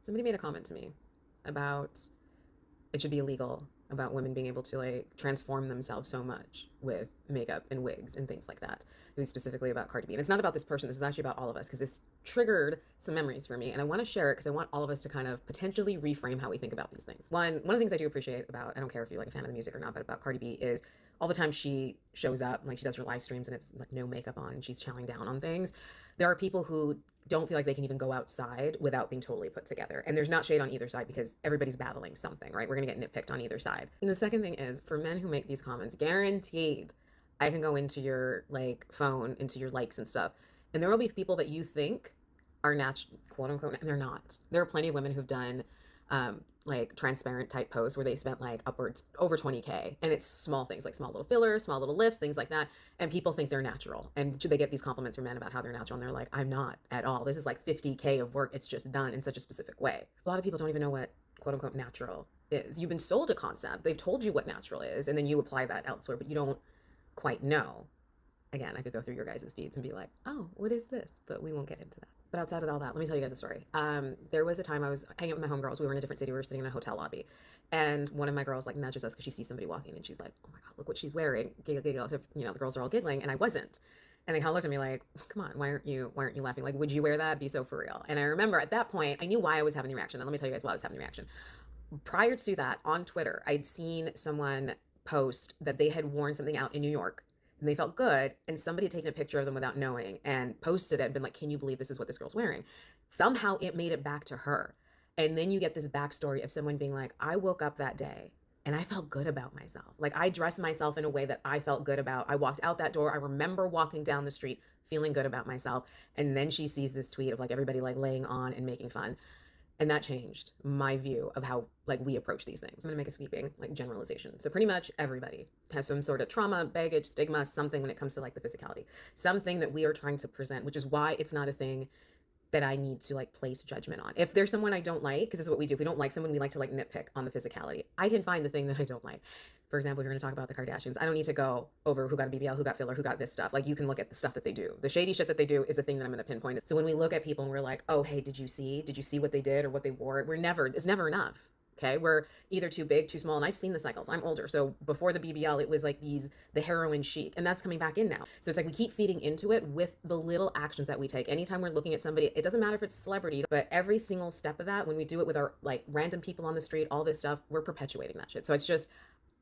Somebody made a comment to me about it should be illegal about women being able to like transform themselves so much with makeup and wigs and things like that. It was specifically about Cardi B. And it's not about this person. This is actually about all of us because this triggered some memories for me. And I want to share it because I want all of us to kind of potentially reframe how we think about these things. One of the things I do appreciate about, I don't care if you're like a fan of the music or not, but about Cardi B is all the time she shows up, like she does her live streams and it's like no makeup on and she's chowing down on things. There are people who don't feel like they can even go outside without being totally put together. And there's not shade on either side because everybody's battling something, right? We're going to get nitpicked on either side. And the second thing is for men who make these comments, guaranteed I can go into your like phone, into your likes and stuff, and there will be people that you think are natural, quote unquote, and they're not. There are plenty of women who've done like transparent type posts where they spent like upwards over 20K and it's small things like small little fillers, small little lifts, things like that. And people think they're natural. And they get these compliments from men about how they're natural. And they're like, I'm not at all. This is like 50K of work. It's just done in such a specific way. A lot of people don't even know what quote unquote natural is. You've been sold a concept. They've told you what natural is. And then you apply that elsewhere, but you don't quite know. Again, I could go through your guys' feeds and be like, oh, what is this? But we won't get into that. But outside of all that, let me tell you guys a story. There was a time I was hanging out with my homegirls. We were in a different city. We were sitting in a hotel lobby. And one of my girls like nudges us because she sees somebody walking and she's like, oh my God, look what she's wearing. Giggle, giggle. So, you know, the girls are all giggling and I wasn't. And they kind of looked at me like, come on, why aren't you laughing? Like, would you wear that? Be so for real. And I remember at that point, I knew why I was having the reaction. And let me tell you guys why I was having the reaction. Prior to that, on Twitter, I'd seen someone post that they had worn something out in New York and they felt good and somebody had taken a picture of them without knowing and posted it and been like, can you believe this is what this girl's wearing? Somehow it made it back to her. And then you get this backstory of someone being like, I woke up that day and I felt good about myself. Like I dressed myself in a way that I felt good about. I walked out that door. I remember walking down the street feeling good about myself. And then she sees this tweet of like everybody like laying on and making fun. And that changed my view of how like we approach these things. I'm gonna make a sweeping like generalization. So pretty much everybody has some sort of trauma, baggage, stigma, something when it comes to like the physicality, something that we are trying to present, which is why it's not a thing that I need to like place judgment on. If there's someone I don't like, because this is what we do. If we don't like someone, we like to like nitpick on the physicality. I can find the thing that I don't like. For example, if you're going to talk about the Kardashians, I don't need to go over who got a BBL, who got filler, who got this stuff. Like you can look at the stuff that they do. The shady shit that they do is the thing that I'm going to pinpoint. So when we look at people and we're like, oh, hey, did you see what they did or what they wore? It's never enough. Okay, we're either too big, too small, and I've seen the cycles. I'm older, so before the BBL, it was like the heroin chic, and that's coming back in now. So it's like we keep feeding into it with the little actions that we take. Anytime we're looking at somebody, it doesn't matter if it's a celebrity, but every single step of that, when we do it with our like random people on the street, all this stuff, we're perpetuating that shit. So it's just,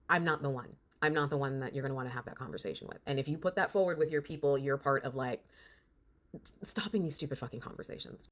I'm not the one. I'm not the one that you're gonna want to have that conversation with. And if you put that forward with your people, you're part of like stopping these stupid fucking conversations.